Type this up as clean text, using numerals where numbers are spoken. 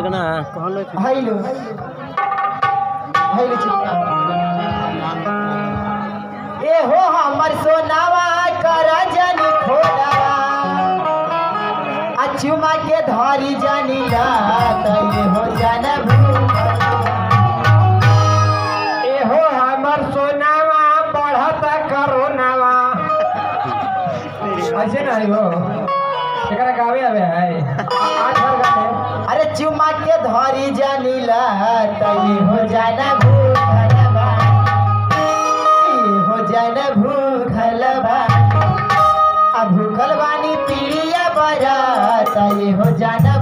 लगना hello hello चिपका ए हो हमर सोनावा करा जानी खोलावा अचुमा के धरी जानी ला तई हो जाना ए हो हमर सोनावा बढ़त करोनावा ऐसे नहीं हो एकरा गावे आवे है आज हर गाने अरे चुमा के धरी जानी ला तई हो जाना भूखलवा हो जाना भूखलवा आ भूखल बानी पीड़िया बरा तई हो जाना